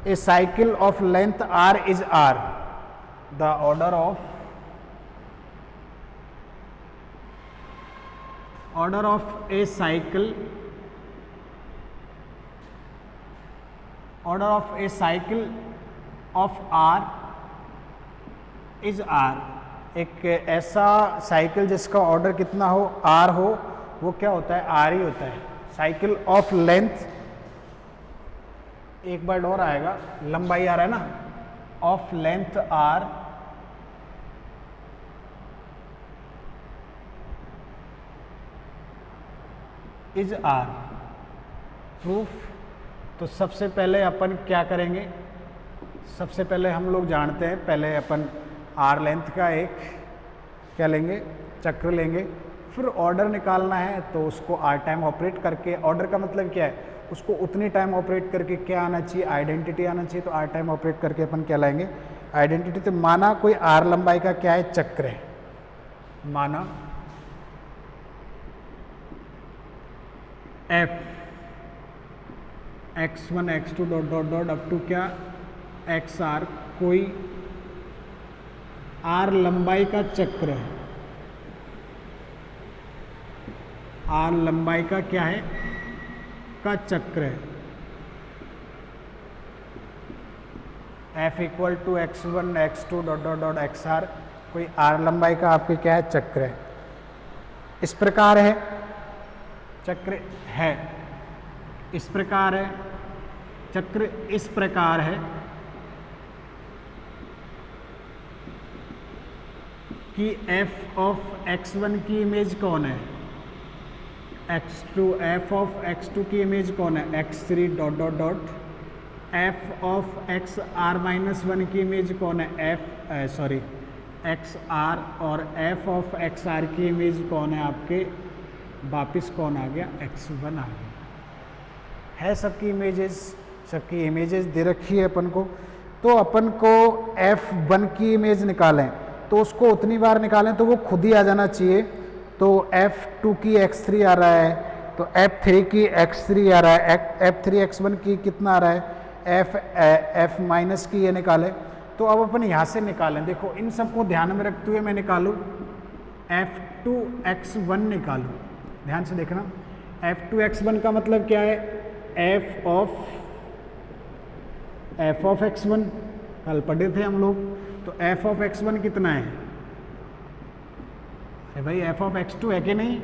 Speaker 1: a cycle of length r is r, the order of a cycle of r is r. एक ऐसा साइकिल जिसका ऑर्डर कितना हो, आर हो, वो क्या होता है, आर ही होता है। साइकिल ऑफ लेंथ, एक बार और आएगा, लंबाई आ रहा है ना, of length r is r. Proof, तो सबसे पहले अपन क्या करेंगे, सबसे पहले हम लोग जानते हैं, पहले अपन आर लेंथ का एक क्या लेंगे, चक्र लेंगे, फिर ऑर्डर निकालना है तो उसको आर टाइम ऑपरेट करके, ऑर्डर का मतलब क्या है, उसको उतनी टाइम ऑपरेट करके क्या आना चाहिए, आइडेंटिटी आना चाहिए, तो आर टाइम ऑपरेट करके अपन क्या लाएंगे, आइडेंटिटी। तो माना कोई आर लंबाई का क्या है, चक्र है, माना f x1 x2 dot dot dot up to क्या एक्स आर, कोई आर लंबाई का चक्र है, आर लंबाई का क्या है, का चक्र है। F equal to x1 x2 dot dot dot x r, कोई आर लंबाई का आपके क्या है, चक्र है। इस प्रकार है, चक्र है, इस प्रकार है, चक्र इस प्रकार है कि f ऑफ x1 की इमेज कौन है, x2, f ऑफ x2 की इमेज कौन है, x3 dot dot dot, f of x r minus 1 की इमेज कौन है, x r, और f ऑफ x r की इमेज कौन है आपके, वापिस कौन आ गया, x1 आ गया है। सबकी इमेजेस दे रखी है अपन को, तो अपन को f1 की इमेज निकालें तो उसको उतनी बार निकालें तो वो खुद ही आ जाना चाहिए। तो f2 की x3 आ रहा है, तो f3 की x3 आ रहा है, f3 x1 की कितना आ रहा है, f माइनस की ये निकालें। तो अब अपन यहाँ से निकालें, देखो इन सबको ध्यान में रखते हुए मैं निकालूँ, f2 x1 निकालूँ, ध्यान से देखना, f2 x1 का मतलब क्या है, f ऑफ x1 कल पढ़े थे हम लोग, तो f ऑफ x1 कितना है, अरे भाई f ऑफ x2 है कि नहीं,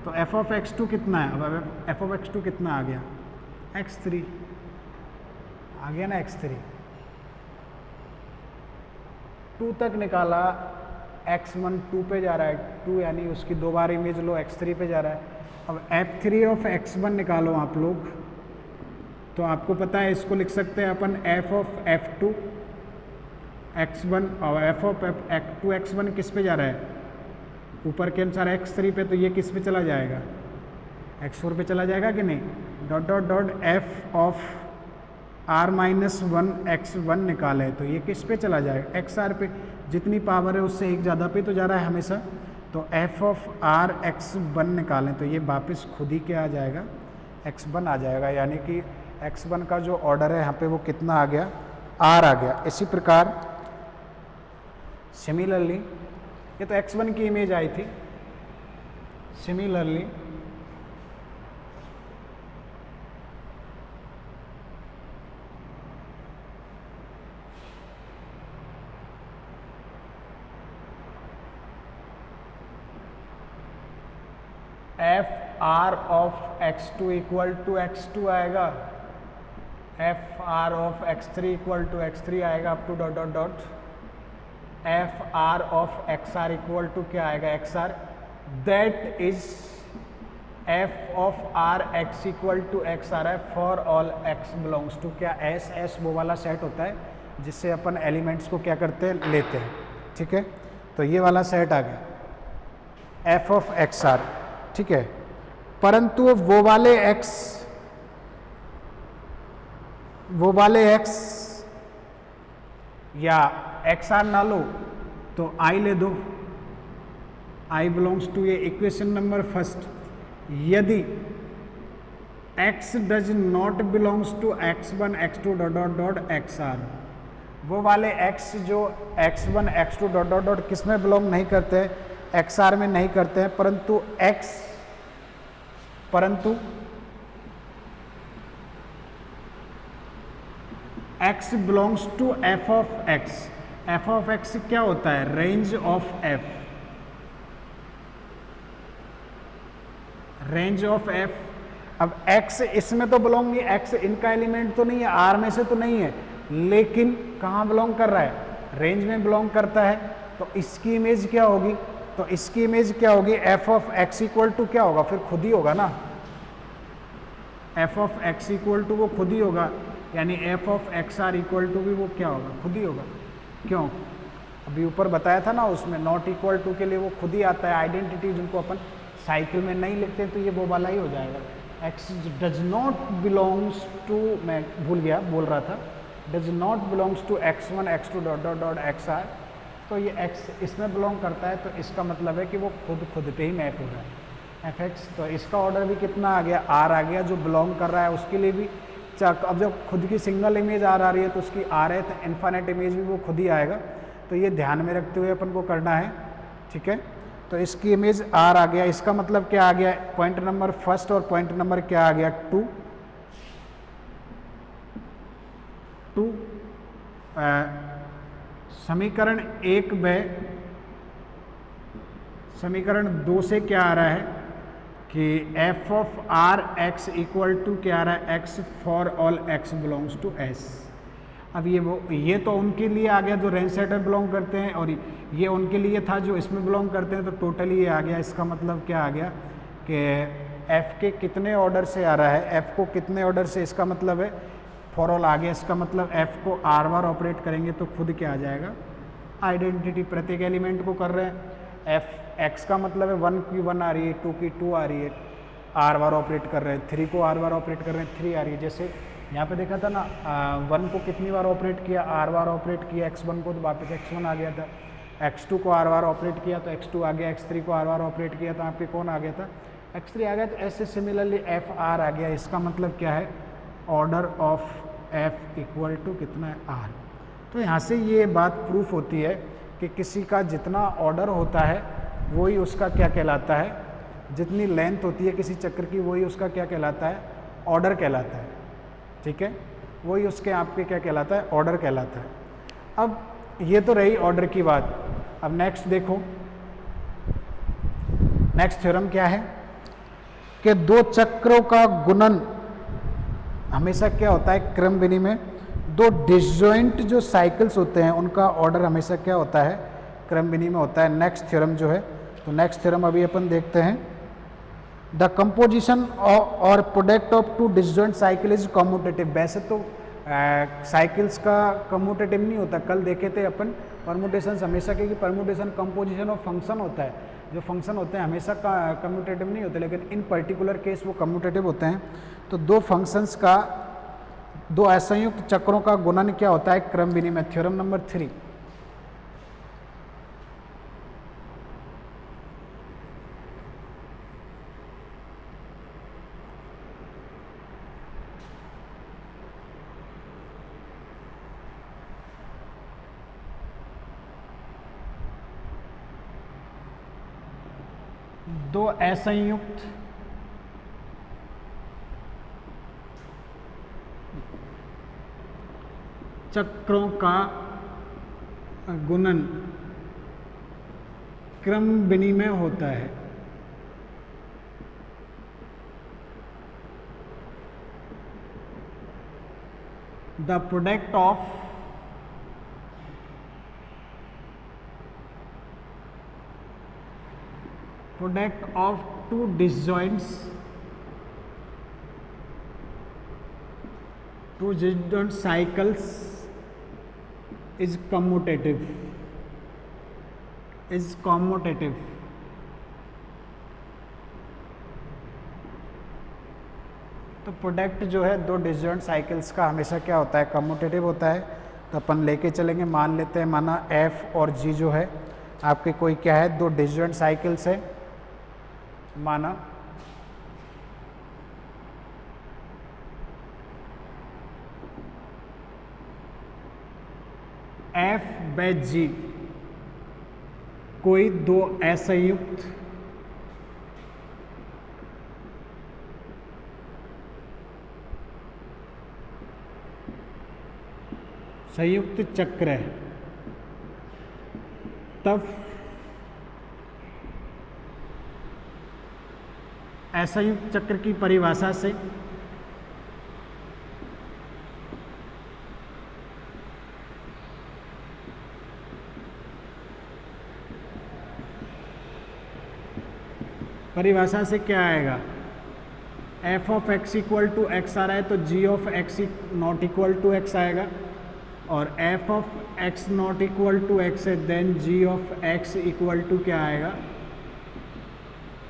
Speaker 1: तो f ऑफ x2 कितना है, अब f ऑफ x2 कितना आ गया, x3 आ गया ना, x3 2 तक निकाला, x1 2 पे जा रहा है, 2 यानी उसकी 2 बार इमेज लो, x3 पे जा रहा है। अब f3 ऑफ x1 निकालो आप लोग, तो आपको पता है इसको लिख सकते हैं अपन f ऑफ f2 x1, और f ऑफ f2 x1 किस पे जा रहा है, ऊपर के अनुसार x3 पे, तो ये किस पे चला जाएगा, x4 पे चला जाएगा कि नहीं, dot dot dot f of r minus 1 x1 निकाले, तो ये किस पे चला जाएगा, xr पे, जितनी पावर है उससे एक ज़्यादा पे तो जा रहा है हमेशा, तो f ऑफ r x1 निकालें तो ये वापस खुद ही क्या आ जाएगा, x1 आ जाएगा, यानी कि x1 का जो ऑर्डर है यहाँ पे वो कितना आ गया, r आ गया। इसी प्रकार सिमिलरली, ये तो x1 की इमेज आई थी, similarly f r of x2 equal to x2 आएगा, f r of x3 equal to x3 आएगा, up to dot dot dot, f r of x r equal to क्या आएगा, x r, that is f of r x equal to x r है for all x belongs to क्या, S S वो वाला set होता है जिससे अपन elements को क्या करते हैं, लेते हैं, ठीक है। तो ये वाला सेट आ गया एफ ऑफ एक्स आर, ठीक है, परंतु वो वाले x या XR ना लो तो I ले दो, I बिलोंग्स टू ये इक्वेशन नंबर फर्स्ट। यदि x does not belongs to x1 x2 dot dot dot XR, वो वाले x जो x1 x2 dot dot dot किस में बिलोंग नहीं करते हैं, XR में नहीं करते हैं, परंतु x belongs to f of x। f of x क्या होता है, range of f, range of f। अब x इसमें तो बिलोंग नहीं, x इनका एलिमेंट तो नहीं है, R में से तो नहीं है, लेकिन कहाँ बिलोंग कर रहा है, रेंज में बिलोंग करता है। तो इसकी इमेज क्या होगी, तो इसकी इमेज क्या होगी, f of x equal to क्या होगा, फिर खुद ही होगा ना, f of x equal to वो खुद ही होगा, यानी f of XR equal to भी वो क्या होगा, खुद ही होगा। क्यों, अभी ऊपर बताया था ना उसमें नॉट इक्वल टू के लिए वो खुद ही आता है, आइडेंटिटी जिनको अपन साइकिल में नहीं लिखते तो ये वो वाला ही हो जाएगा। x does not belongs to, मैं भूल गया बोल रहा था, does not belongs to x1 x2 dot dot dot XR, तो ये x इसमें बिलोंग करता है, तो इसका मतलब है कि वो खुद पे ही मैप हो रहा है fx। तो इसका ऑर्डर भी कितना आ गया, R आ गया, जो बिलोंग कर रहा है उसके लिए भी। अब जब खुद की सिंगल इमेज R आ रही है तो उसकी R है, तो इन्फाइनाइट इमेज भी वो खुद ही आएगा। तो ये ध्यान में रखते हुए अपन को करना है, ठीक है। तो इसकी इमेज R आ गया, इसका मतलब क्या आ गया, पॉइंट नंबर फर्स्ट और पॉइंट नंबर क्या आ गया 2। समीकरण 1 में, समीकरण 2 से क्या आ रहा है कि f of R x equal to क्या आ रहा है, x for all x belongs to S। अब ये तो उनके लिए आ गया जो रेंज सेट में बिलोंग करते हैं, और ये उनके लिए था जो इसमें बिलोंग करते हैं, तो टोटली ये आ गया। इसका मतलब क्या आ गया कि f के कितने ऑर्डर से आ रहा है, f को कितने ऑर्डर से, इसका मतलब है फॉर ऑल आ गया। इसका मतलब f को R बार ऑपरेट करेंगे तो खुद क्या आ जाएगा, आइडेंटिटी प्रत्येक एलिमेंट को कर रहे हैं। x का मतलब है 1 की 1 आ रही है, 2 की 2 आ रही है, R बार ऑपरेट कर रहे हैं, 3 को R बार ऑपरेट कर रहे हैं, 3 आ रही है। जैसे यहाँ पे देखा था ना, 1 को कितनी बार ऑपरेट किया, R बार ऑपरेट किया x1 को, तो वापस x1 आ गया था। x2 को R बार ऑपरेट किया तो x2 आ गया, x3 को R बार ऑपरेट किया तो आपके कौन आ गया था, x3 आ गया। तो ऐसे सिमिलरली FR आ गया। इसका मतलब क्या है, order of f equal to कितना है, R। तो यहाँ से ये बात प्रूफ होती है कि किसी का जितना ऑर्डर होता है वही उसका क्या कहलाता है, जितनी लेंथ होती है किसी चक्र की वही उसका क्या कहलाता है, ऑर्डर कहलाता है, ठीक है। वही उसके आपके क्या कहलाता है, ऑर्डर कहलाता है। अब ये तो रही ऑर्डर की बात। अब नेक्स्ट देखो, नेक्स्ट थ्योरम क्या है कि दो चक्रों का गुणन हमेशा क्या होता है, क्रम विनिमय। दो डिसजॉइंट जो साइकिल्स होते हैं उनका ऑर्डर हमेशा क्या होता है, क्रम विनिमय होता है। नेक्स्ट थ्योरम जो है, तो नेक्स्ट थ्योरम अभी अपन देखते हैं। द कंपोजिशन और product of two disjoint cycle is commutative. वैसे तो साइकिल्स का कम्यूटेटिव नहीं होता, कल देखे थे अपन परमुटेशन हमेशा, क्योंकि परमुटेशन कंपोजिशन ऑफ फंक्शन होता है, जो फंक्शन होते हैं हमेशा कम्यूटेटिव नहीं होते, लेकिन इन पर्टिकुलर केस वो कम्यूटेटिव होते हैं। तो दो फंक्शंस का, दो असंयुक्त चक्रों का गुणन क्या होता है, क्रम विनिमय। थ्योरम नंबर 3, दो असंयुक्त चक्रों का गुणन क्रम विनिमय होता है। The product of two disjoint cycles is commutative, तो प्रोडक्ट जो है दो डिसजॉइंट साइकिल्स का हमेशा क्या होता है, कम्यूटेटिव होता है। तो अपन लेके चलेंगे, मान लेते हैं माना एफ और जी जो है आपके कोई क्या है, दो डिसजॉइंट साइकिल्स है। माना एफ बाय जी कोई दो असंयुक्त संयुक्त चक्र है, तब असंयुक्त चक्र की परिभाषा से क्या आएगा, f of x equal to x आ रहा है तो g of x not equal to x आएगा, और f of x not equal to x है then g of x equal to क्या आएगा,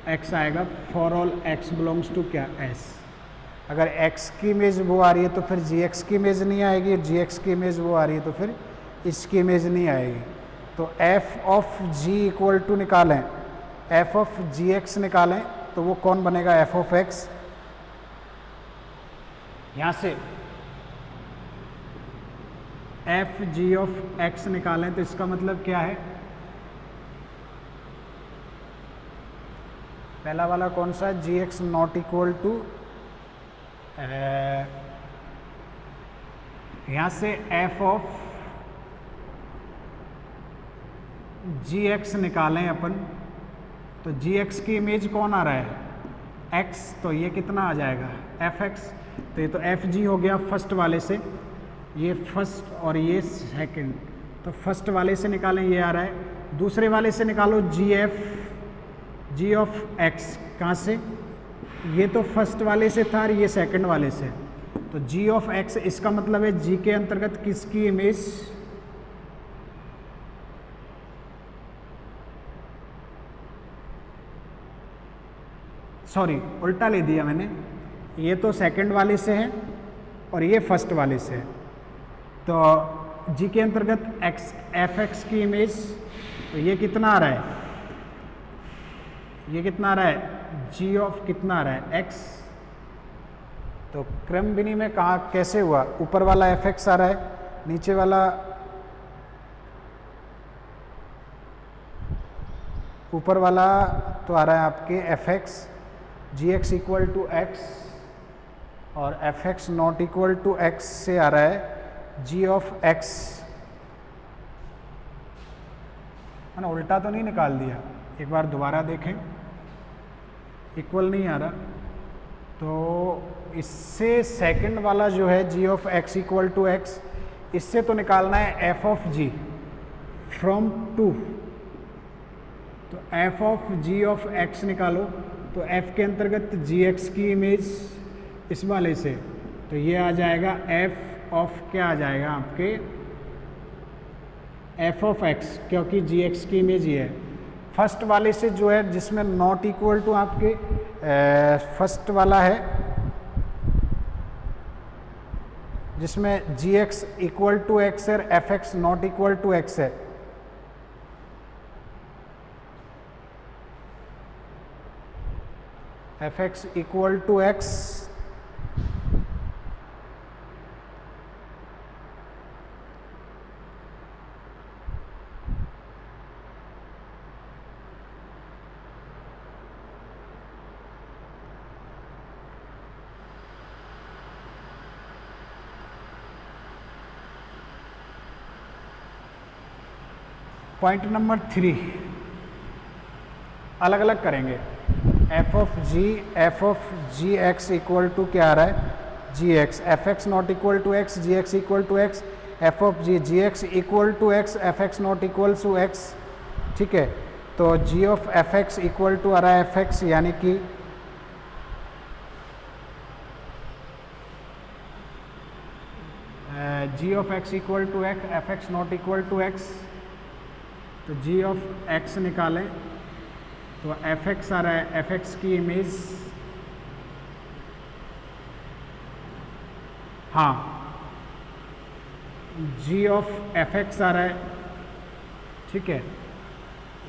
Speaker 1: एक्स आएगा for all x belongs to क्या, एस। अगर एक्स की इमेज वो आ रही है तो फिर जी एक्स की इमेज नहीं आएगी, जी एक्स की इमेज वो आ रही है तो फिर इसकी इमेज नहीं आएगी। तो f of g equal to निकालें, एफ ऑफ जी एक्स निकालें तो वो कौन बनेगा, एफ ऑफ एक्स। यहाँ से एफ जी ऑफ एक्स निकालें तो इसका मतलब क्या है, पहला वाला कौन सा है, g x not equal to, यहाँ से एफ ऑफ जी एक्स निकालें अपन तो जी एक्स की इमेज कौन आ रहा है, एक्स, तो ये कितना आ जाएगा, एफ एक्स। तो ये तो एफ जी हो गया फर्स्ट वाले से, ये फर्स्ट और ये सेकंड, तो फर्स्ट वाले से निकालें ये आ रहा है, दूसरे वाले से निकालो जी एफ जी ऑफ एक्स, कहाँ से, ये तो फर्स्ट वाले से था और ये सेकंड वाले से, तो जी ऑफ एक्स इसका मतलब है जी के अंतर्गत किसकी इमेज, सॉरी उल्टा ले दिया मैंने, ये तो सेकंड वाले से है और ये फर्स्ट वाले से है, तो जी के अंतर्गत एक्स एफ एक्स की इमेज, तो ये कितना आ रहा है, ये कितना आ रहा है, जी ऑफ कितना आ रहा है, एक्स। तो क्रम विनिमय कहाँ कैसे हुआ, ऊपर वाला एफ एक्स आ रहा है, नीचे वाला ऊपर वाला तो आ रहा है आपके f x, g x equal to x, और f x not equal to x से आ रहा है जी ऑफ एक्स। मैंने उल्टा तो नहीं निकाल दिया, एक बार दोबारा देखें, इक्वल नहीं आ रहा, तो इससे सेकंड वाला जो है g of x equal to x, इससे तो निकालना है f of g from two, तो f of g of x निकालो तो एफ के अंतर्गत जी एक्स की इमेज इस वाले से, तो ये आ जाएगा एफ ऑफ क्या आ जाएगा आपके, एफ ऑफ एक्स, क्योंकि जी एक्स की इमेज ये है। फर्स्ट वाले से जो है जिसमें नॉट इक्वल टू आपके फर्स्ट वाला है, जिसमें g x equal to x है, f x not equal to x है, f x equal to x, point number 3 अलग अलग करेंगे, f of ji x equal to क्या आ रहा है, g x, f x not equal to x, g x equal to x, f of ji x equal to x, f x not equal to x, ठीक है। तो g of f x equal to आ रहा है f x, यानी कि g of x equal to x, f x not equal to x, तो g of x निकालें तो एफ एक्स आ रहा है, एफ एक्स की इमेज हाँ, जी ऑफ एफ एक्स आ रहा है, ठीक है।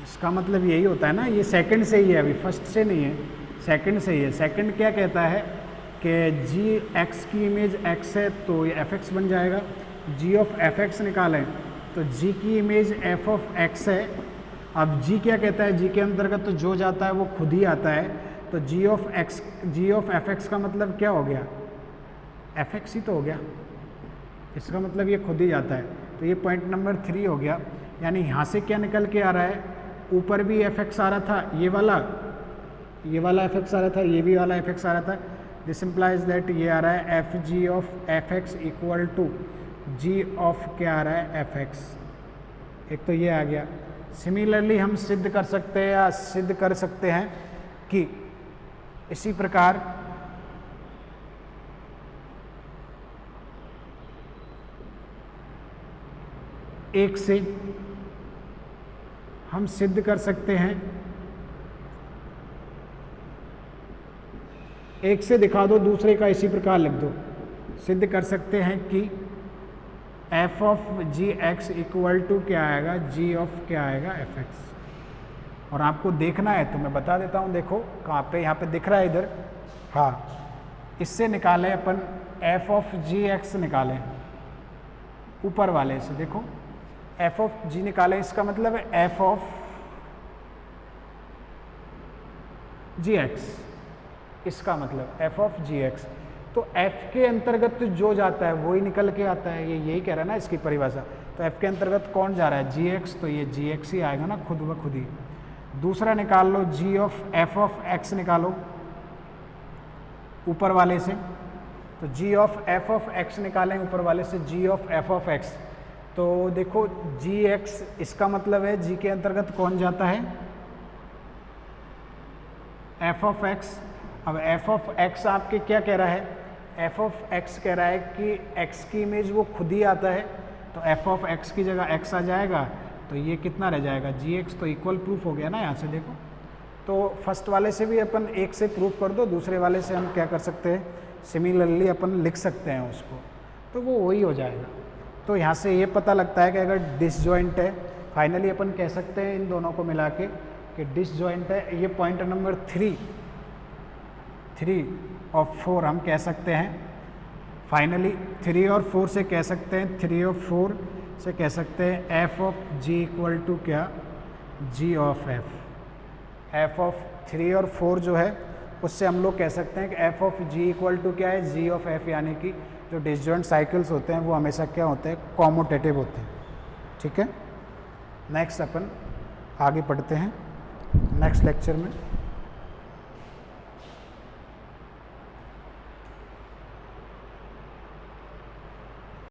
Speaker 1: इसका मतलब यही होता है ना, ये सेकंड से ही है, अभी फर्स्ट से नहीं है, सेकंड से ही है। सेकंड क्या कहता है कि जी एक्स की इमेज एक्स है तो ये एफ एक्स बन जाएगा। जी ऑफ एफ एक्स निकालें तो जी की इमेज एफ ऑफ एक्स है। अब जी क्या कहता है, जी के अंतर्गत तो जो जाता है वो खुद ही आता है, तो जी ऑफ एफ एक्स का मतलब क्या हो गया, एफ एक्स ही तो हो गया, इसका मतलब ये खुद ही जाता है। तो ये पॉइंट नंबर 3 हो गया। यानी यहाँ से क्या निकल के आ रहा है, ऊपर भी एफ एक्स आ रहा था, ये वाला एफ एक्स आ रहा था, ये भी वाला एफ एक्स आ रहा था। दिस इम्प्लाइज दैट ये आ रहा है f g of f x equal to g of क्या आ रहा है, एफ एक्स। एक तो ये आ गया। सिमिलरली हम सिद्ध कर सकते हैं या सिद्ध कर सकते हैं कि इसी प्रकार एक से हम सिद्ध कर सकते हैं, एक से दिखा दो, दूसरे का इसी प्रकार लिख दो। सिद्ध कर सकते हैं कि F of ji x equal to क्या आएगा, जी ऑफ क्या आएगा, एफ एक्स। और आपको देखना है तो मैं बता देता हूँ, देखो कहाँ पे, यहाँ पे दिख रहा है इधर, हाँ। इससे निकालें अपन एफ ऑफ जी एक्स निकालें, ऊपर वाले से देखो एफ ऑफ जी निकालें, इसका मतलब है एफ ऑफ जी एक्स, इसका मतलब एफ ऑफ जी एक्स। तो एफ के अंतर्गत जो जाता है वो ही निकल के आता है, ये यही कह रहा है ना इसकी परिभाषा। तो एफ के अंतर्गत कौन जा रहा है, जी एक्स, तो ये जी एक्स ही आएगा ना खुद ब खुद ही। दूसरा निकाल लो जी ऑफ एफ ऑफ एक्स निकालो ऊपर वाले से, तो g of F of x निकालें ऊपर वाले से जी ऑफ एफ ऑफ एक्स। तो देखो जी एक्स, इसका मतलब है जी के अंतर्गत कौन जाता है, एफ ऑफ एक्स। अब एफ ऑफ एक्स आपके क्या कह रहा है, एफ ऑफ एक्स कह रहा है कि एक्स की इमेज वो खुद ही आता है, तो एफ ऑफ एक्स की जगह एक्स आ जाएगा, तो ये कितना रह जाएगा, जी एक्स। तो इक्वल प्रूफ हो गया ना यहाँ से देखो। तो फर्स्ट वाले से भी अपन एक से प्रूफ कर दो, दूसरे वाले से हम क्या कर सकते हैं, सिमिलरली अपन लिख सकते हैं उसको, तो वो वही हो जाएगा। तो यहाँ से ये पता लगता है कि अगर डिसजॉइंट है, फाइनली अपन कह सकते हैं इन दोनों को मिला के कि डिसजॉइंट है। ये पॉइंट नंबर 3 और 4 हम कह सकते हैं, फाइनली 3 और 4 से कह सकते हैं, 3 और 4 से कह सकते हैं f of g equal to क्या, g of f. F of 3 और 4 जो है उससे हम लोग कह सकते हैं कि F of g equal to क्या है, जी ऑफ एफ। यानी कि जो डिसजॉइंट साइकिल्स होते हैं वो हमेशा क्या होते हैं, कॉम्यूटेटिव होते हैं। ठीक है, नेक्स्ट अपन आगे पढ़ते हैं नेक्स्ट लेक्चर में।